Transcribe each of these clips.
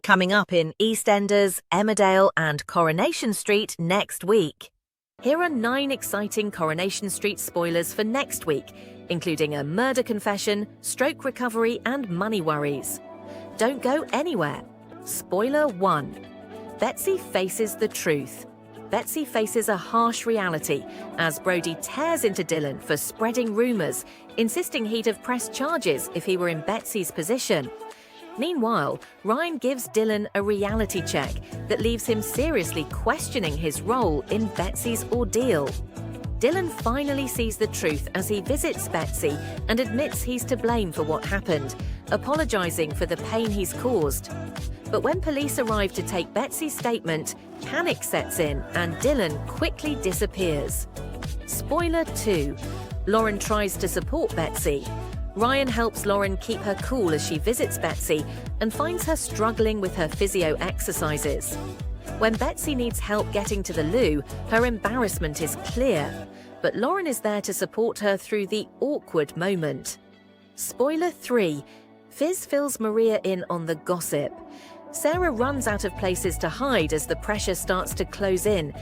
Coming up in EastEnders, Emmerdale and Coronation Street next week. Here are 9 exciting Coronation Street spoilers for next week, including a murder confession, stroke recovery and money worries. Don't go anywhere. Spoiler 1. Betsy faces the truth. Betsy faces a harsh reality as Brody tears into Dylan for spreading rumours, insisting he'd have pressed charges if he were in Betsy's position. Meanwhile, Ryan gives Dylan a reality check that leaves him seriously questioning his role in Betsy's ordeal. Dylan finally sees the truth as he visits Betsy and admits he's to blame for what happened, apologising for the pain he's caused. But when police arrive to take Betsy's statement, panic sets in and Dylan quickly disappears. Spoiler 2. Lauren tries to support Betsy. Ryan helps Lauren keep her cool as she visits Betsy and finds her struggling with her physio exercises. When Betsy needs help getting to the loo, her embarrassment is clear, but Lauren is there to support her through the awkward moment. Spoiler 3. Fizz fills Maria in on the gossip. Sarah runs out of places to hide as the pressure starts to close in.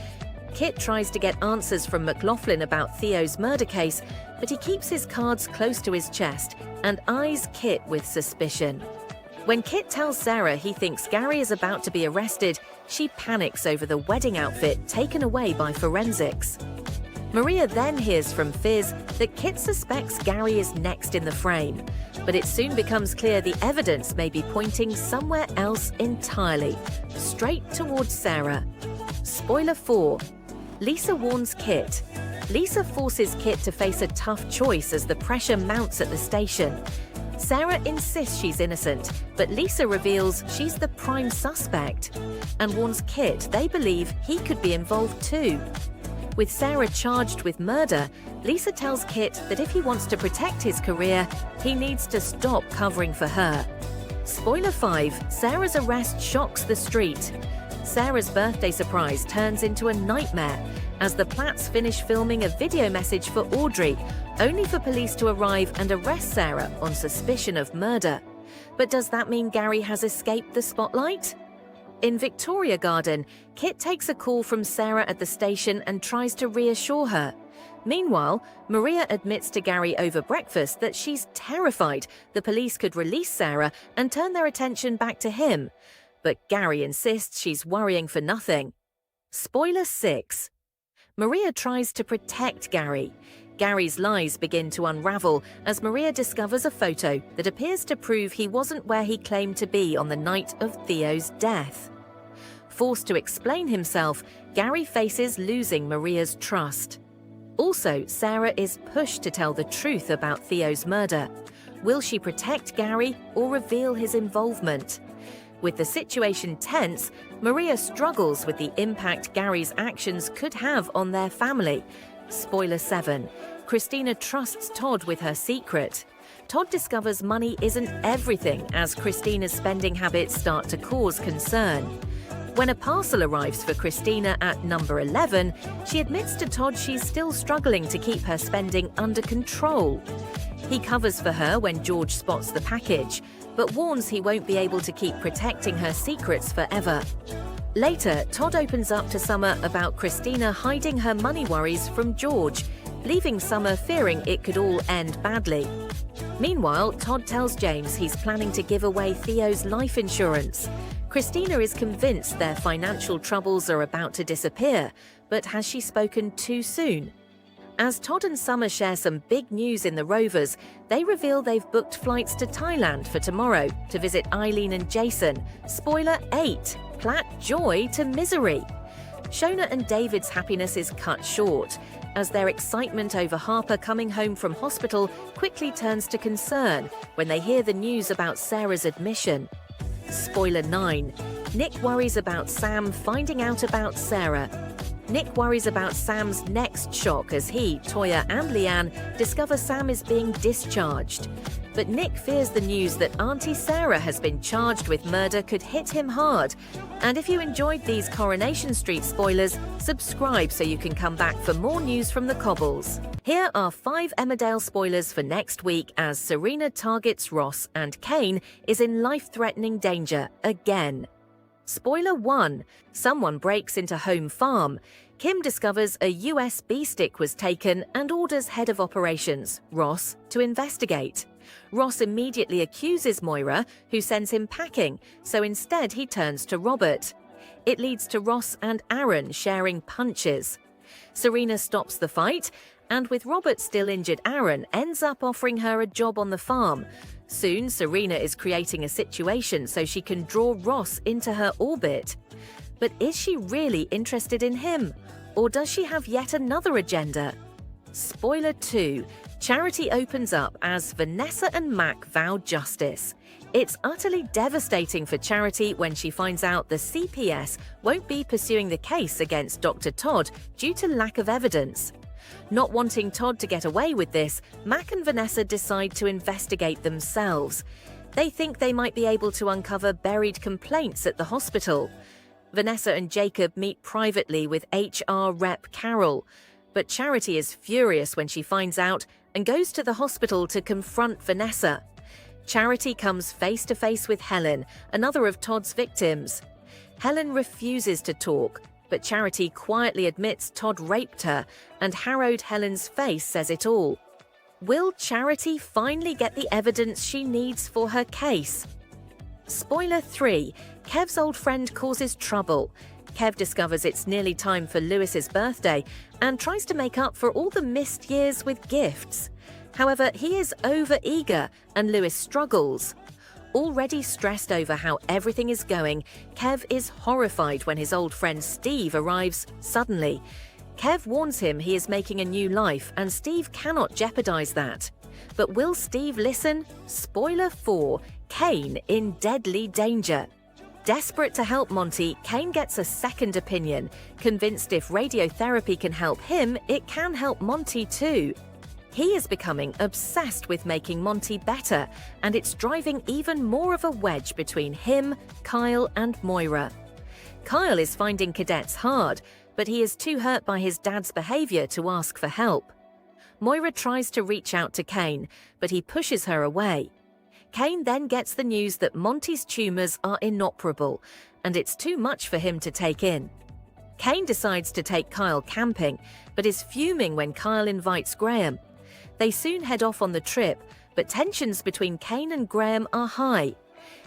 Kit tries to get answers from McLaughlin about Theo's murder case, but he keeps his cards close to his chest and eyes Kit with suspicion. When Kit tells Sarah he thinks Gary is about to be arrested, she panics over the wedding outfit taken away by forensics. Maria then hears from Fizz that Kit suspects Gary is next in the frame, but it soon becomes clear the evidence may be pointing somewhere else entirely, straight towards Sarah. Spoiler 4. Lisa warns Kit. Lisa forces Kit to face a tough choice as the pressure mounts at the station. Sarah insists she's innocent, but Lisa reveals she's the prime suspect and warns Kit they believe he could be involved too. With Sarah charged with murder, Lisa tells Kit that if he wants to protect his career, he needs to stop covering for her. Spoiler 5. Sarah's arrest shocks the street. Sarah's birthday surprise turns into a nightmare as the Platts finish filming a video message for Audrey, only for police to arrive and arrest Sarah on suspicion of murder. But does that mean Gary has escaped the spotlight? In Victoria Garden, Kit takes a call from Sarah at the station and tries to reassure her. Meanwhile, Maria admits to Gary over breakfast that she's terrified the police could release Sarah and turn their attention back to him. But Gary insists she's worrying for nothing. Spoiler 6. Maria tries to protect Gary. Gary's lies begin to unravel as Maria discovers a photo that appears to prove he wasn't where he claimed to be on the night of Theo's death. Forced to explain himself, Gary faces losing Maria's trust. Also, Sarah is pushed to tell the truth about Theo's murder. Will she protect Gary or reveal his involvement? With the situation tense, Maria struggles with the impact Gary's actions could have on their family. Spoiler 7. Christina trusts Todd with her secret. Todd discovers money isn't everything as Christina's spending habits start to cause concern. When a parcel arrives for Christina at number 11, she admits to Todd she's still struggling to keep her spending under control. He covers for her when George spots the package, but warns he won't be able to keep protecting her secrets forever. Later, Todd opens up to Summer about Christina hiding her money worries from George, leaving Summer fearing it could all end badly. Meanwhile, Todd tells James he's planning to give away Theo's life insurance. Christina is convinced their financial troubles are about to disappear, but has she spoken too soon? As Todd and Summer share some big news in the Rovers, they reveal they've booked flights to Thailand for tomorrow to visit Eileen and Jason. Spoiler 8. Platt joy to misery. Shona and David's happiness is cut short, as their excitement over Harper coming home from hospital quickly turns to concern when they hear the news about Sarah's admission. Spoiler 9. Nick worries about Sam finding out about Sarah. Nick worries about Sam's next shock as he, Toya and Leanne discover Sam is being discharged. But Nick fears the news that Auntie Sarah has been charged with murder could hit him hard. And if you enjoyed these Coronation Street spoilers, subscribe so you can come back for more news from the Cobbles. Here are 5 Emmerdale spoilers for next week as Serena targets Ross and Kane is in life-threatening danger again. Spoiler 1. Someone breaks into home farm. Kim discovers a USB stick was taken and orders head of operations, Ross, to investigate. Ross immediately accuses Moira, who sends him packing, so instead he turns to Robert. It leads to Ross and Aaron sharing punches. Serena stops the fight, and with Robert still injured, Aaron ends up offering her a job on the farm. Soon, Serena is creating a situation so she can draw Ross into her orbit. But is she really interested in him? Or does she have yet another agenda? Spoiler 2. Charity opens up as Vanessa and Mac vow justice. It's utterly devastating for Charity when she finds out the CPS won't be pursuing the case against Dr. Todd due to lack of evidence. Not wanting Todd to get away with this, Mac and Vanessa decide to investigate themselves. They think they might be able to uncover buried complaints at the hospital. Vanessa and Jacob meet privately with HR rep Carol, but Charity is furious when she finds out and goes to the hospital to confront Vanessa. Charity comes face to face with Helen, another of Todd's victims. Helen refuses to talk, but Charity quietly admits Todd raped her, and harrowed Helen's face says it all. Will Charity finally get the evidence she needs for her case? Spoiler 3. Kev's old friend causes trouble. Kev discovers it's nearly time for Lewis's birthday and tries to make up for all the missed years with gifts. However, he is over-eager and Lewis struggles. Already stressed over how everything is going, Kev is horrified when his old friend Steve arrives suddenly. Kev warns him he is making a new life and Steve cannot jeopardize that. But will Steve listen? Spoiler 4. Kane in deadly danger. Desperate to help Monty, Kane gets a second opinion. Convinced if radiotherapy can help him, it can help Monty too. He is becoming obsessed with making Monty better, and it's driving even more of a wedge between him, Kyle, and Moira. Kyle is finding cadets hard, but he is too hurt by his dad's behavior to ask for help. Moira tries to reach out to Kane, but he pushes her away. Kane then gets the news that Monty's tumors are inoperable, and it's too much for him to take in. Kane decides to take Kyle camping, but is fuming when Kyle invites Graham. They soon head off on the trip, but tensions between Kane and Graham are high.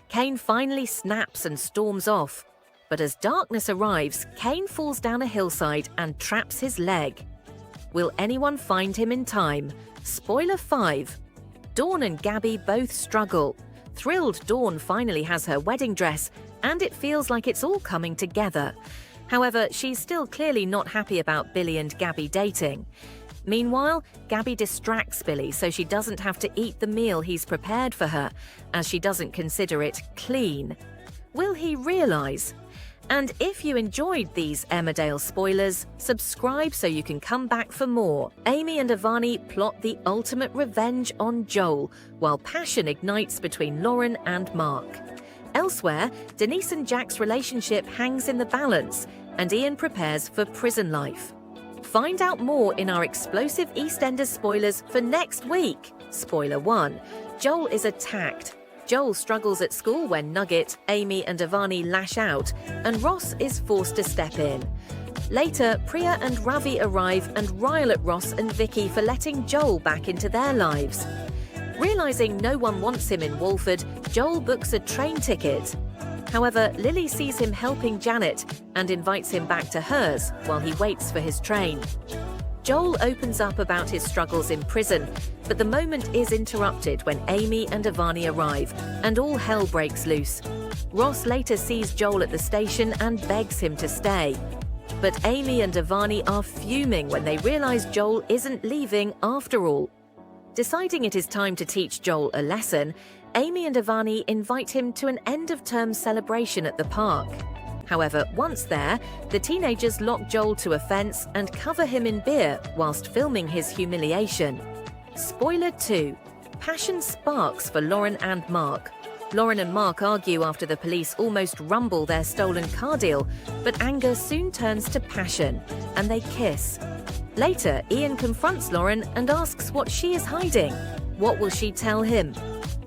Kane finally snaps and storms off. But as darkness arrives, Kane falls down a hillside and traps his leg. Will anyone find him in time? Spoiler 5. Dawn and Gabby both struggle. Thrilled Dawn finally has her wedding dress, and it feels like it's all coming together. However, she's still clearly not happy about Billy and Gabby dating. Meanwhile, Gabby distracts Billy so she doesn't have to eat the meal he's prepared for her, as she doesn't consider it clean. Will he realise? And if you enjoyed these Emmerdale spoilers, subscribe so you can come back for more. Amy and Ivani plot the ultimate revenge on Joel, while passion ignites between Lauren and Mark. Elsewhere, Denise and Jack's relationship hangs in the balance, and Ian prepares for prison life. Find out more in our explosive EastEnders spoilers for next week. Spoiler 1. Joel is attacked. Joel struggles at school when Nugget, Amy and Ivani lash out, and Ross is forced to step in. Later, Priya and Ravi arrive and rile at Ross and Vicky for letting Joel back into their lives. Realising no one wants him in Walford, Joel books a train ticket. However, Lily sees him helping Janet and invites him back to hers while he waits for his train. Joel opens up about his struggles in prison, but the moment is interrupted when Amy and Ivani arrive, and all hell breaks loose. Ross later sees Joel at the station and begs him to stay. But Amy and Ivani are fuming when they realise Joel isn't leaving after all. Deciding it is time to teach Joel a lesson, Amy and Ivani invite him to an end-of-term celebration at the park. However, once there, the teenagers lock Joel to a fence and cover him in beer whilst filming his humiliation. Spoiler 2. Passion sparks for Lauren and Mark. Lauren and Mark argue after the police almost rumble their stolen car deal, but anger soon turns to passion, and they kiss. Later, Ian confronts Lauren and asks what she is hiding. What will she tell him?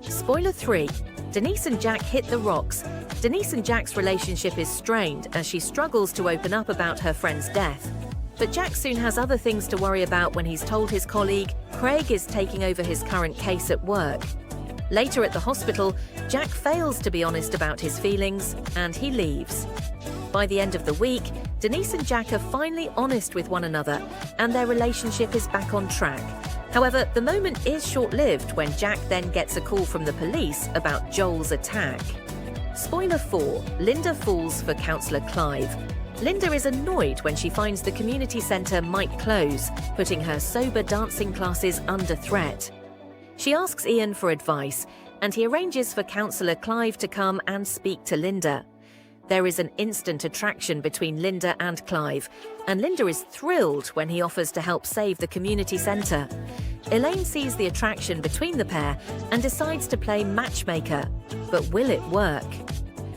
Spoiler 3. Denise and Jack hit the rocks. Denise and Jack's relationship is strained as she struggles to open up about her friend's death. But Jack soon has other things to worry about when he's told his colleague Craig is taking over his current case at work. Later at the hospital, Jack fails to be honest about his feelings and he leaves. By the end of the week, Denise and Jack are finally honest with one another and their relationship is back on track. However, the moment is short-lived when Jack then gets a call from the police about Joel's attack. Spoiler 4, Linda falls for Councillor Clive. Linda is annoyed when she finds the community centre might close, putting her sober dancing classes under threat. She asks Ian for advice, and he arranges for Councillor Clive to come and speak to Linda. There is an instant attraction between Linda and Clive, and Linda is thrilled when he offers to help save the community centre. Elaine sees the attraction between the pair and decides to play matchmaker. But will it work?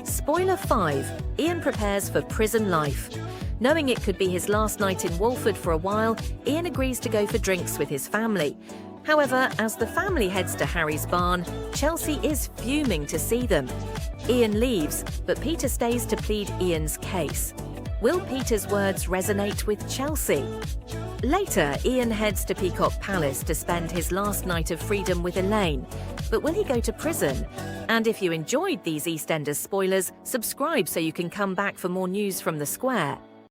Spoiler 5, Ian prepares for prison life. Knowing it could be his last night in Walford for a while, Ian agrees to go for drinks with his family. However, as the family heads to Harry's barn, Chelsea is fuming to see them. Ian leaves, but Peter stays to plead Ian's case. Will Peter's words resonate with Chelsea? Later, Ian heads to Peacock Palace to spend his last night of freedom with Elaine. But will he go to prison? And if you enjoyed these EastEnders spoilers, subscribe so you can come back for more news from the square.